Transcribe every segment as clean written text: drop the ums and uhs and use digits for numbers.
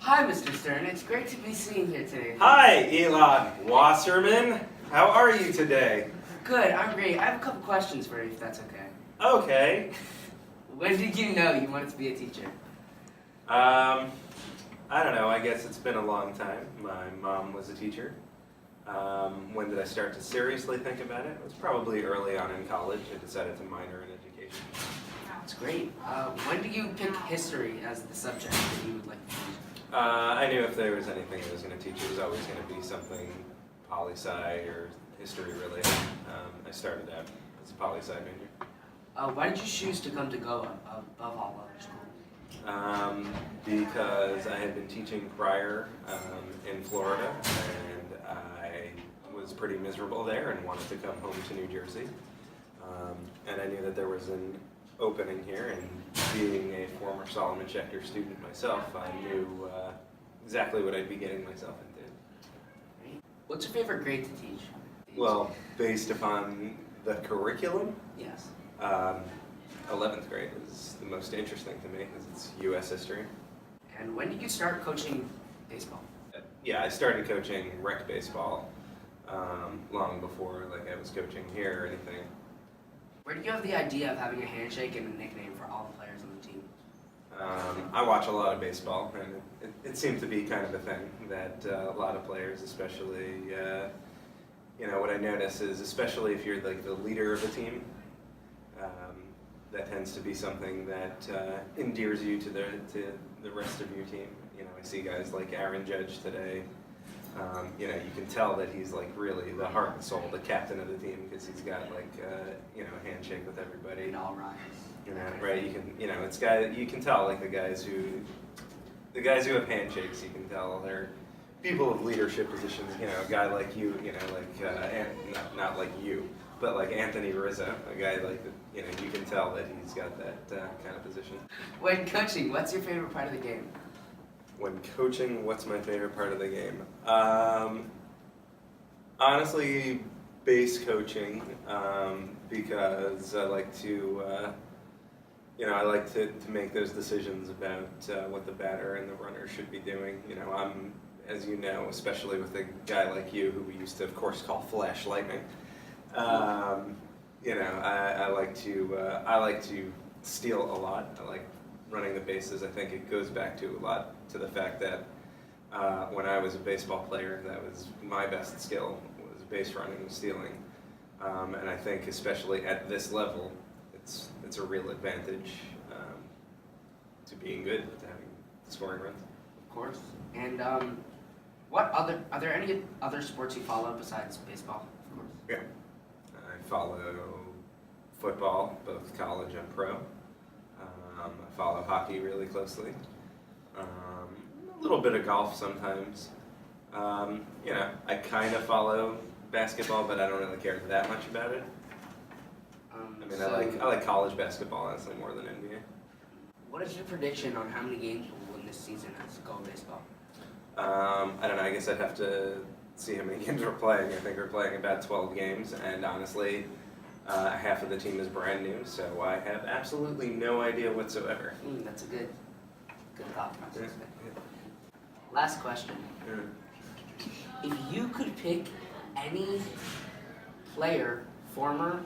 Hi, Mr. Stern. It's great to be seen here today. Hi, Elon Wasserman. How are you today? Good, I'm great. I have a couple questions for you, if that's okay. Okay. When did you know you wanted to be a teacher? I don't know. I guess it's been a long time. My mom was a teacher. When did I start to seriously think about it? It was probably early on in college. I decided to minor in education. That's great. When did you pick history as the subject that you would like to teach? I knew if there was anything I was going to teach, it was always going to be something poli-sci or history related. I started out as a poli-sci major. Why did you choose to come to Goa above all other schools? Because I had been teaching prior in Florida, and I was pretty miserable there and wanted to come home to New Jersey. And I knew that there was an opening here, and being a former Solomon Schechter student myself, I knew exactly what I'd be getting myself into. What's your favorite grade to teach? Well, based upon the curriculum, Yes. 11th grade is the most interesting to me because it's U.S. history. And when did you start coaching baseball? Yeah, I started coaching rec baseball long before like I was coaching here or anything. Where did you have the idea of having a handshake and a nickname for all the players on the team? I watch a lot of baseball, and it seemed to be kind of a thing that a lot of players, especially, what I notice is, especially if you're like the leader of a team, that tends to be something that endears you to the rest of your team. I see guys like Aaron Judge today. You can tell that he's like really the heart and soul, the captain of the team, because he's got like a handshake with everybody. And all rise. Right? You can tell like the guys who have handshakes. You can tell they're people of leadership positions. A guy like you. Not like you, but like Anthony Rizzo, a guy like you can tell that he's got that kind of position. When coaching, what's your favorite part of the game? When coaching, what's my favorite part of the game? Honestly, base coaching, because I like to, make those decisions about what the batter and the runner should be doing. I'm, as you know, especially with a guy like you, who we used to, of course, call Flash Lightning. I like to steal a lot. I like running the bases. I think it goes back to a lot to the fact that when I was a baseball player, that was my best skill, was base running and stealing. And I think especially at this level, it's a real advantage to being good, to having scoring runs. Of course. And are there any other sports you follow besides baseball? Of course. Yeah. I follow football, both college and pro. I follow hockey really closely. A little bit of golf sometimes. I kind of follow basketball, but I don't really care that much about it. I like college basketball honestly more than NBA. What is your prediction on how many games we'll win this season as Go Baseball? I don't know. I guess I'd have to see how many games we're playing. I think we're playing about 12 games, and honestly, half of the team is brand new, so I have absolutely no idea whatsoever. That's a good thought process. Yeah. Last question. Yeah. If you could pick any player, formerly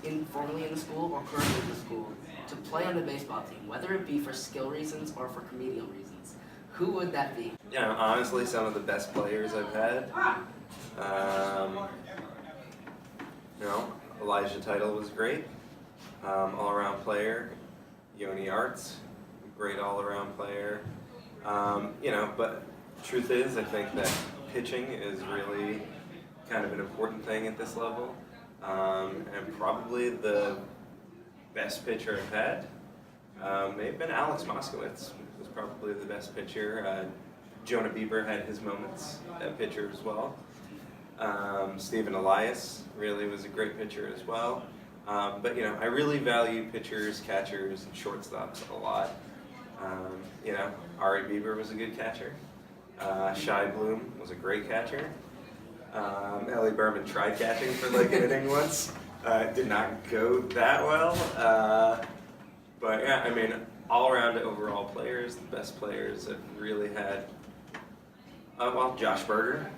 in the school or currently in the school, to play on the baseball team, whether it be for skill reasons or for comedial reasons, who would that be? Honestly, some of the best players I've had. Elijah Title was great, all-around player. Yoni Arts, great all-around player. But truth is, I think that pitching is really kind of an important thing at this level, and probably the best pitcher I've had may have been Alex Moskowitz. Was probably the best pitcher. Jonah Bieber had his moments at pitcher as well. Stephen Elias really was a great pitcher as well. But I really value pitchers, catchers, and shortstops a lot. Ari Bieber was a good catcher. Shai Bloom was a great catcher. Ellie Berman tried catching for like an inning once. Did not go that well. But yeah, all-around overall players, the best players have really had. Well, Josh Berger,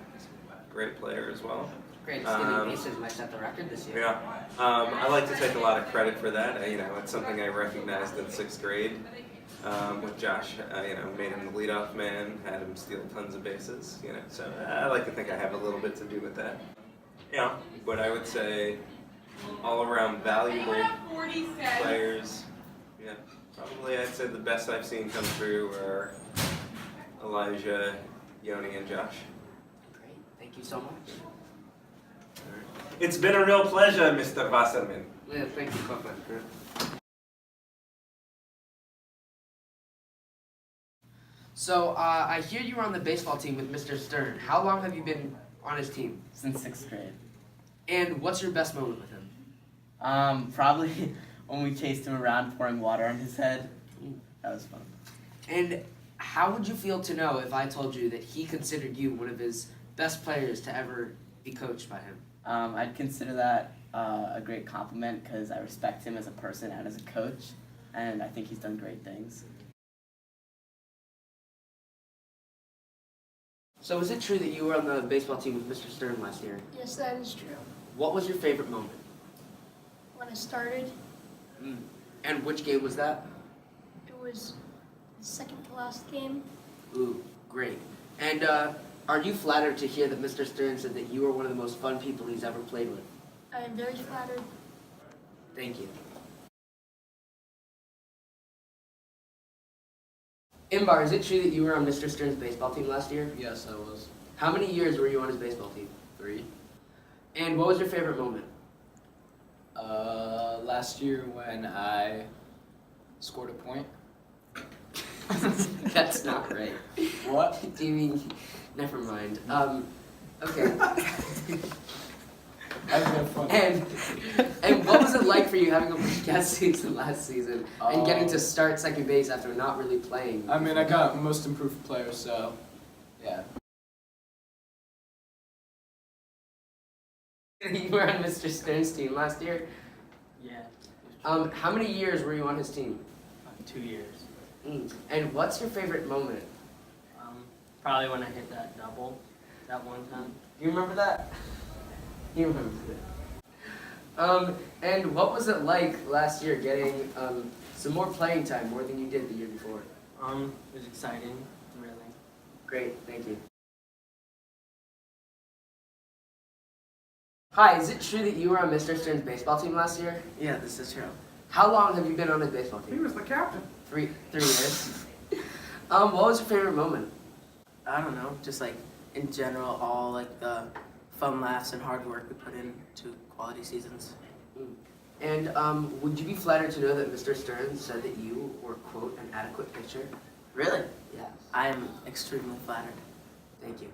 great player as well. Great, stealing bases might set the record this year. Yeah, I like to take a lot of credit for that. It's something I recognized in 6th grade with Josh. Made him the leadoff man, had him steal tons of bases. So I like to think I have a little bit to do with that. But I would say all-around valuable players. Yeah, probably I'd say the best I've seen come through are Elijah, Yoni, and Josh. Great, thank you so much. It's been a real pleasure, Mr. Wasserman. Yeah, thank you, Copeland. So, I hear you were on the baseball team with Mr. Stern. How long have you been on his team? Since 6th grade. And what's your best moment with him? Probably when we chased him around pouring water on his head. That was fun. And how would you feel to know if I told you that he considered you one of his best players to ever be coached by him? I'd consider that a great compliment because I respect him as a person and as a coach, and I think he's done great things. So is it true that you were on the baseball team with Mr. Stern last year? Yes, that is true. What was your favorite moment? When I started, And which game was that? it was the second to last game. Ooh, great. And are you flattered to hear that Mr. Stern said that you were one of the most fun people he's ever played with? I am very flattered. Thank you. Imbar, is it true that you were on Mr. Stern's baseball team last year? Yes, I was. How many years were you on his baseball team? 3. And what was your favorite moment? Last year when I scored a point. That's not right. What? Do you mean? Never mind. Okay. I was having fun. And what was it like for you having a guest season last season and getting to start second base after not really playing? I mean, I got most improved player, so yeah. You were on Mr. Stern's team last year. Yeah. How many years were you on his team? 2 years. And what's your favorite moment? Probably when I hit that double that one time. Do you remember that? You remember it. And what was it like last year getting some more playing time, more than you did the year before? It was exciting, really. Great, thank you. Hi, is it true that you were on Mr. Stern's baseball team last year? Yeah, this is true. How long have you been on his baseball team? He was the captain. 3 years. What was your favorite moment? I don't know, just like in general, all like the fun laughs and hard work we put into quality seasons. And would you be flattered to know that Mr. Stern said that you were, quote, an adequate pitcher? Really? Yes. I am extremely flattered. Thank you.